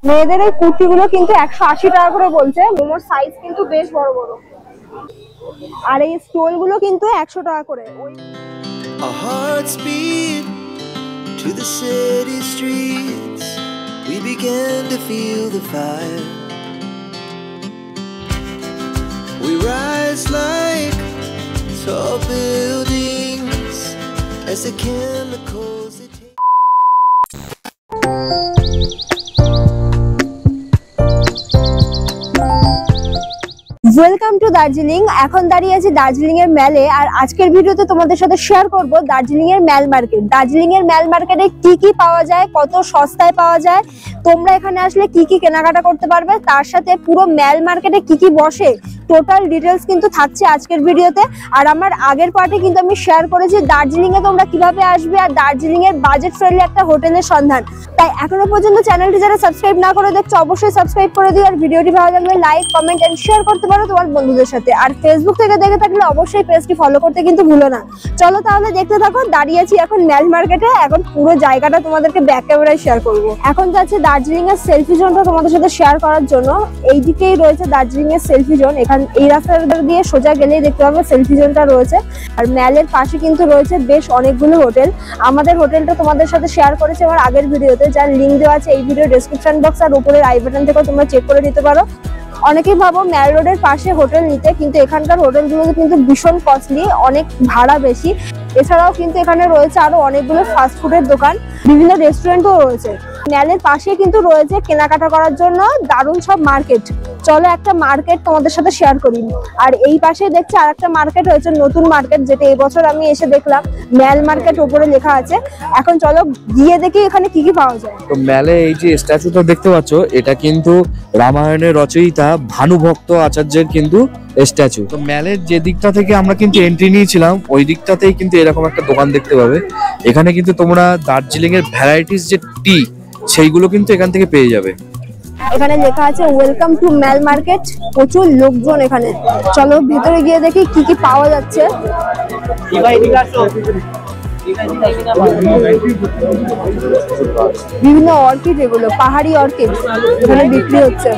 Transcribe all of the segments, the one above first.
মেয়েদের এই কুর্তিগুলো কিন্তু 180 টাকা করে বলছে। মোমোর সাইজ কিন্তু বেশ বড় বড়, আর এই স্টোল গুলো কিন্তু 100 টাকা করে। Our hearts beat to the city streets. We began to feel the fire. We rise like tall buildings as the chemicals they take. Welcome to Darjeeling. এখন দাঁড়িয়ে আছি দার্জিলিং এর মেলে, আর আজকের ভিডিওতে তোমাদের সাথে শেয়ার করব দার্জিলিং এর মেল মার্কেট। দার্জিলিং এর মেল মার্কেটে কি কি পাওয়া যায়, কত সস্তায় পাওয়া যায়, তোমরা এখানে আসলে কি কি কেনাকাটা করতে পারবে, তার সাথে পুরো মেল মার্কেটে কি কি বসে, টোটাল ডিটেলস কিন্তু থাকছে আজকের ভিডিওতে। আর আমার আগের পার্টে কিন্তু আমি শেয়ার করেছি দার্জিলিং এ তোমরা কিভাবে আসবে আর দার্জিলিং এর বাজেট ফ্রেন্ডলি একটা হোটেলের সন্ধান। তাই এখনো পর্যন্ত চ্যানেলটি যারা সাবস্ক্রাইব না করে দেখছো অবশ্যই সাবস্ক্রাইব করে দিও, আর ভিডিওটি ভালো লাগলে লাইক, কমেন্ট এন্ড শেয়ার করতে পারো তোমার বন্ধুদের সাথে। আর ফেসবুক থেকে দেখে থাকলে অবশ্যই পেজটি ফলো করতে কিন্তু ভুলো না। চলো তাহলে দেখতে থাকো। দাঁড়িয়ে আছি এখন মেল মার্কেটে, এখন পুরো জায়গাটা তোমাদেরকে ব্যাক ক্যামেরায় শেয়ার করব। এখন যাচ্ছে দার্জিলিং এর সেলফি জোনটা তোমাদের সাথে শেয়ার করার জন্য। এইদিকেই রয়েছে দার্জিলিং এর সেলফি জোন। এখানে এই রাস্তাটা দিয়ে সোজা গেলেই দেখতে পাবে সেলফি জোনটা রয়েছে। আর মেলের পাশে কিন্তু রয়েছে বেশ অনেকগুলো হোটেল। আমাদের হোটেলটা তোমাদের সাথে শেয়ার করেছি আমার আগের ভিডিওতে, যার লিঙ্ক দেওয়া আছে এই ভিডিও ডেসক্রিপশন বক্স আর উপরের আই বাটন থেকে তোমরা চেক করে নিতে পারো। অনেকেই ভাবো মেল রোডের পাশে হোটেল নিতে, কিন্তু এখানকার হোটেলগুলো কিন্তু ভীষণ কস্টলি, অনেক ভাড়া বেশি। এছাড়াও কিন্তু এখানে রয়েছে আরো অনেকগুলো ফাস্ট ফুডের দোকান, বিভিন্ন রেস্টুরেন্টও রয়েছে। মেলের পাশে কিন্তু রয়েছে কেনাকাটা করার জন্য দারুণ সব মার্কেট। চলো একটা মার্কেট তোমাদের সাথে শেয়ার করি। আর এই পাশে দেখছি আর একটা মার্কেট হয়েছে, নতুন মার্কেট, যেটা এবছর আমি এসে দেখলাম। মেল মার্কেট উপরে লেখা আছে। এখন চলো গিয়ে দেখি এখানে কি কি পাওয়া যায়। তো মেলে এই যে স্ট্যাচুটা দেখতে পাচ্ছ, এটা কিন্তু রামায়ণের রচয়িতা ভানুভক্ত আচার্যের কিন্তু স্ট্যাচু। তো মেলের যে দিকটা থেকে আমরা কিন্তু এন্ট্রি নিয়েছিলাম, ওই দিকটাতেই কিন্তু এরকম একটা দোকান দেখতে পাবে। এখানে কিন্তু তোমরা দার্জিলিং এর ভ্যারাইটিস যে টি, সেইগুলো কিন্তু এখান থেকে পেয়ে যাবে। এখানে লেখা আছে ওয়েলকাম টু মেল মার্কেট। প্রচুর লোকজন এখানে। চলো ভেতরে গিয়ে দেখি কি কি পাওয়া যাচ্ছে। বিভিন্ন অর্কিড, এগুলো পাহাড়ি অর্কিড এখানে বিক্রি হচ্ছে।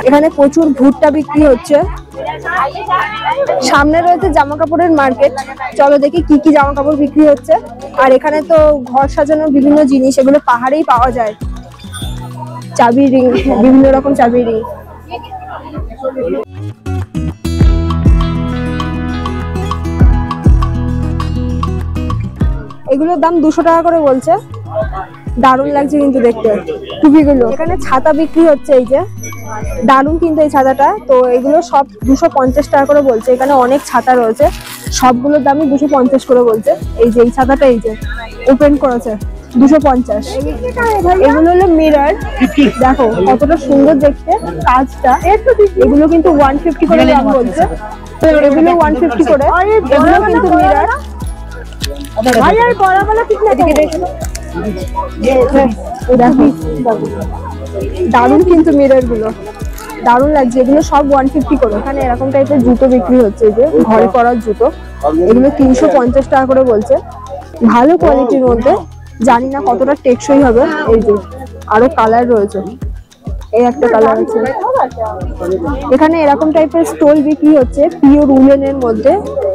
এখানে প্রচুর ভুট্টা বিক্রি হচ্ছে। সামনে রয়েছে জামা কাপড়ের মার্কেট। চলো দেখি কি কি জামা কাপড় বিক্রি হচ্ছে। আর এখানে তো ঘর সাজানোর বিভিন্ন জিনিস, এগুলো পাহাড়েই পাওয়া যায়। চাবি রিং, বিভিন্ন রকম চাবি রিং। এগুলোর দাম 200 টাকা করে বলছে। দারুণ লাগছে কিন্তু দেখতে টুপিগুলো। এখানে ছাতা বিক্রি হচ্ছে, এই যে দারুণ কিন্তু এই ছাতাটা। তো এগুলো সব 250 টাকা করে বলছে। এখানে অনেক ছাতা রয়েছে, সবগুলোর দামই 250 করে বলছে। এই যে এই ছাতাটা, এই যে ওপেন করেছে, 250। এগুলো হলো মিরর, দেখো কতটা সুন্দর দেখতে কাজটা। এগুলো কিন্তু 150 করে দাম বলছে। এগুলো 150 করে। এগুলো কিন্তু মিরর। দারুণ কিন্তু মিরর গুলো, দারুণ লাগছে। এগুলো সব 150 করে। এখানে এরকম টাইপের জুতো বিক্রি হচ্ছে, এই যে ঘরে পরার জুতো। এগুলো 350 টাকা করে বলছে। ভালো কোয়ালিটির মধ্যে, জানি না কতটা টেকসই হবে। এই যে আরো কালার রয়েছে, এই একটা কালার আছে। এখানে এরকম টাইপের স্টোল বিক্রি হচ্ছে পিওর উলেনের মধ্যে।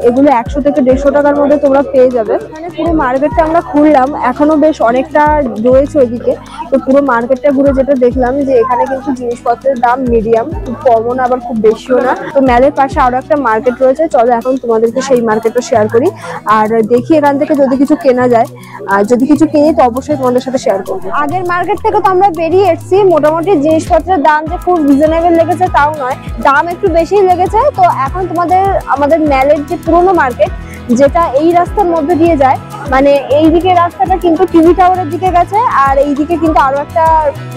এগুলো 100 থেকে 150 টাকার মধ্যে তোমরা পেয়ে যাবে। এখানে পুরো মার্কেটটা আমরা ঘুরলাম, এখনো বেশ অনেকটা রয়েছে ওইদিকে। তো পুরো মার্কেটটা ঘুরে যেটা দেখলাম যে এখানে কিন্তু জিনিসপত্রের দাম মিডিয়াম, খুব কমও না আবার খুব বেশিও না। তো মেলের পাশে আরো একটা মার্কেট রয়েছে, চলো এখন তোমাদেরকে সেই মার্কেটটা শেয়ার করি। আর দেখি এখান থেকে যদি কিছু কেনা যায়, আর যদি কিছু কিনি তো অবশ্যই তোমাদের সাথে শেয়ার করবো। আগের মার্কেট থেকে তো আমরা বেরিয়ে এসেছি। মোটামুটি জিনিসপত্রের দাম যে খুব রিজনেবল লেগেছে তাও নয়, দাম একটু বেশি লেগেছে। তো এখন তোমাদের আমাদের মেলের যে পুরোনো মার্কেট, যেটা এই রাস্তার মধ্যে দিয়ে যায়, মানে এই দিকে রাস্তাটা কিন্তু টিভি টাওয়ারের দিকে গেছে, আর এই দিকে কিন্তু আরো একটা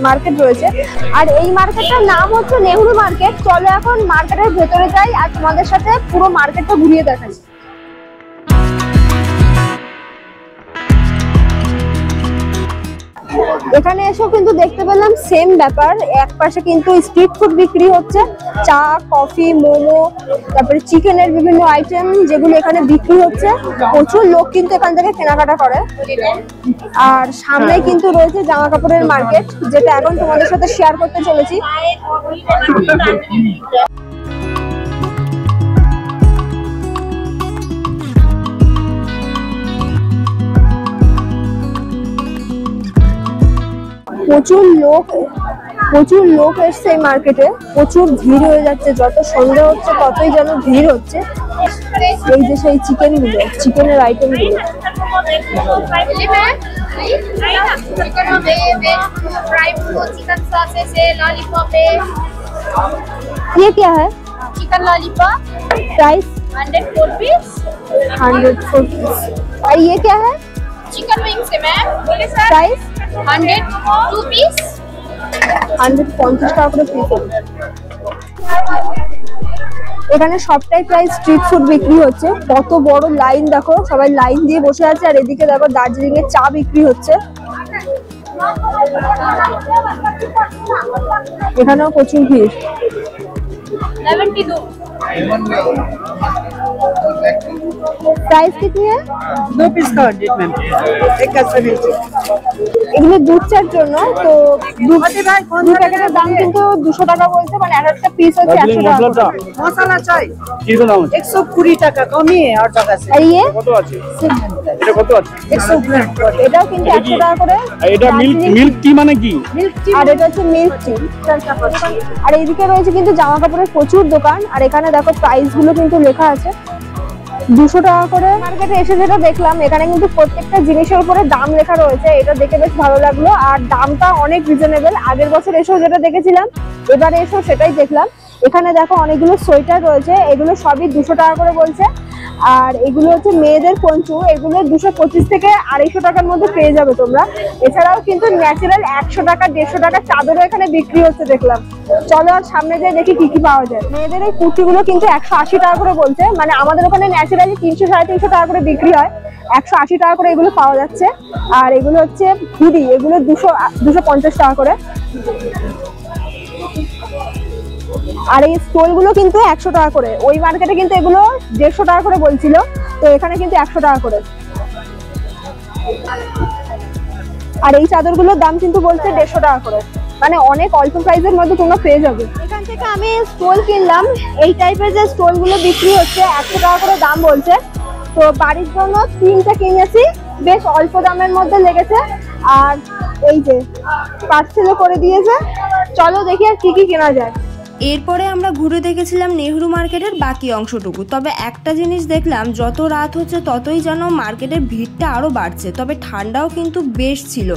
মার্কেট রয়েছে। আর এই মার্কেটটার নাম হচ্ছে নেহরু মার্কেট। চলো এখন মার্কেটের ভেতরে যাই আর তোমাদের সাথে পুরো মার্কেটটা ঘুরিয়ে দেখাই। এখানে এসেও কিন্তু দেখতে পেলাম সেম ব্যাপার, এক পাশে কিন্তু স্ট্রিট ফুড বিক্রি হচ্ছে, চা, কফি, মোমো, তারপরে চিকেনের বিভিন্ন আইটেম যেগুলো এখানে বিক্রি হচ্ছে। প্রচুর লোক কিন্তু এখান থেকে কেনাকাটা করে। আর সামনে কিন্তু রয়েছে জামা কাপড়ের মার্কেট, যেটা এখন তোমাদের সাথে শেয়ার করতে চলেছি। প্রচুর লোক এসছে এই মার্কেটে, প্রচুর ভিড় হয়ে যাচ্ছে, যত সন্ধ্যা হচ্ছে ততই যেন ভিড় হচ্ছে। এই যে সেই চিকেনের আইটেম গুলো, ये क्या है? Chicken lollipop price 104 piece. 104 piece. और ये क्या है? चिकन विंग्स है मैम। बोले सर प्राइस 102 पीस। 150 টাকা করে পিস। এখানে সবটাই প্রায় স্ট্রিট ফুড বিক্রি হচ্ছে। কত বড় লাইন দেখো, সবাই লাইন দিয়ে বসে আছে। আর এদিকে দেখো দার্জিলিং এর চা বিক্রি হচ্ছে। এখানেও প্রচুর ভিড়। 72 प्राइस कितनी है? 2 पीस का 100 मैम, एक का 70। এগুলো দুধ চার জন্য, তো দু প্যাকেটের দাম কিন্তু 200 টাকা বলছে, মানে এক একটা পিস হচ্ছে 100 টাকা। मसाला चाय কি দাম? 120 টাকা কমই 8 টাকা से। আর ইয়ে কত আছে? এটা কত আছে? 100 গ্রাম। এটাও কিন্তু 100 টাকা করে। এটা মিল্ক টি মানে কি? मिल्क टी আর এটা হচ্ছে মিল্ক টি। আর এইদিকে রয়েছে কিন্তু জামা কাপড়ের প্রচুর দোকান। আর এখানে দেখো প্রাইস গুলো কিন্তু লেখা আছে 200 টাকা করে। মার্কেটে এসে যেটা দেখলাম, এখানে কিন্তু প্রত্যেকটা জিনিসের উপরে দাম লেখা রয়েছে, এটা দেখে বেশ ভালো লাগলো। আর দামটা অনেক রিজনেবল। আগের বছর এসেও যেটা দেখেছিলাম, এবারে এসেও সেটাই দেখলাম। এখানে দেখো অনেকগুলো সোয়েটার রয়েছে, এগুলো সবই 200 টাকা করে বলছে। আর এগুলো হচ্ছে মেয়েদের পঞ্চু, এগুলো 225 থেকে 250 টাকার মধ্যে পেয়ে যাবে তোমরা। এছাড়াও কিন্তু ন্যাচারাল 100 টাকা 150 টাকা চাদরও এখানে বিক্রি হচ্ছে দেখলাম। চলো আর সামনে যাই, দেখি কি কি পাওয়া যায়। মেয়েদের এই কুর্তিগুলো কিন্তু 180 টাকা করে বলছে, মানে আমাদের ওখানে ন্যাচারালি 300 350 টাকা করে বিক্রি হয়, 180 টাকা করে এগুলো পাওয়া যাচ্ছে। আর এগুলো হচ্ছে হুডি, এগুলো 250 টাকা করে। আর এই স্টোল গুলো কিন্তু 100 টাকা করে। ওই মার্কেটে কিন্তু এগুলো 150 টাকা করে বলছিল, তো এখানে কিন্তু 100 টাকা করে। আর এই চাদরগুলোর দাম কিন্তু বলছে 150 টাকা করে, মানে অনেক অল্প প্রাইসের মধ্যে তোমরা পেয়ে যাবে। এখান থেকে আমি স্টোল কিনলাম, এই টাইপের যে স্টোল গুলো বিক্রি হচ্ছে 100 টাকা করে দাম বলছে। তো বাড়ির জন্য 3টা কিনেছি, বেশ অল্প দামের মধ্যে লেগেছে। আর এই যে পার্সেলও করে দিয়েছে। চলো দেখি আর কি কি কেনা যায়। এরপরে আমরা ঘুরে দেখেছিলাম নেহরু মার্কেটের বাকি অংশটুকু। তবে একটা জিনিস দেখলাম, যত রাত হচ্ছে ততই যেন মার্কেটের ভিড়টা আরও বাড়ছে। তবে ঠান্ডাও কিন্তু বেশ ছিল।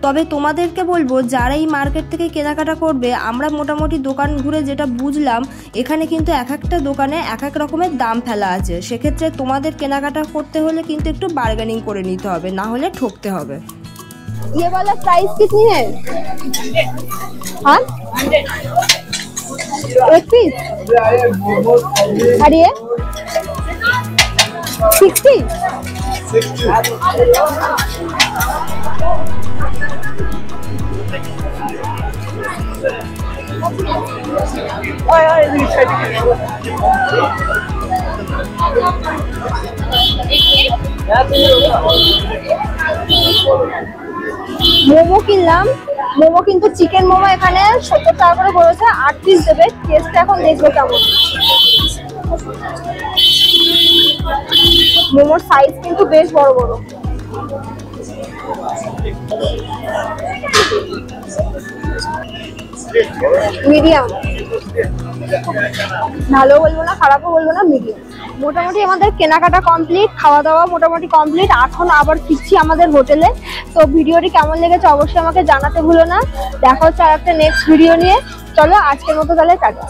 তবে তোমাদেরকে বলবো, যারা এই মার্কেট থেকে কেনাকাটা করবে, আমরা মোটামুটি দোকান ঘুরে যেটা বুঝলাম, এখানে কিন্তু এক একটা দোকানে এক এক রকমের দাম ফেলা আছে। সেক্ষেত্রে তোমাদের কেনাকাটা করতে হলে কিন্তু একটু বার্গেনিং করে নিতে হবে, না হলে ঠকতে হবে। ये वाला प्राइस कितनी है? हाँ, एक पीस। और ये 60? মোমো কিনলাম, মোমো কিন্তু চিকেন মোমো এখানে 70 টাকা করে বলেছে, 8 পিস দেবে। টেস্টটা এখন দেখবো কেমন। মোমোর সাইজ কিন্তু বেশ বড় বড়। মিডিয়াম, ভালো বলবো না, খারাপও বলবো না, মিডিয়াম। মোটামুটি আমাদের কেনাকাটা কমপ্লিট, খাওয়া দাওয়া মোটামুটি কমপ্লিট। এখন আবার ফিরছি আমাদের হোটেলে। তো ভিডিওটি কেমন লেগেছে অবশ্যই আমাকে জানাতে ভুলো না। দেখা হচ্ছে আর একটা নেক্সট ভিডিও নিয়ে। চলো আজকের মতো তাহলে টাটা।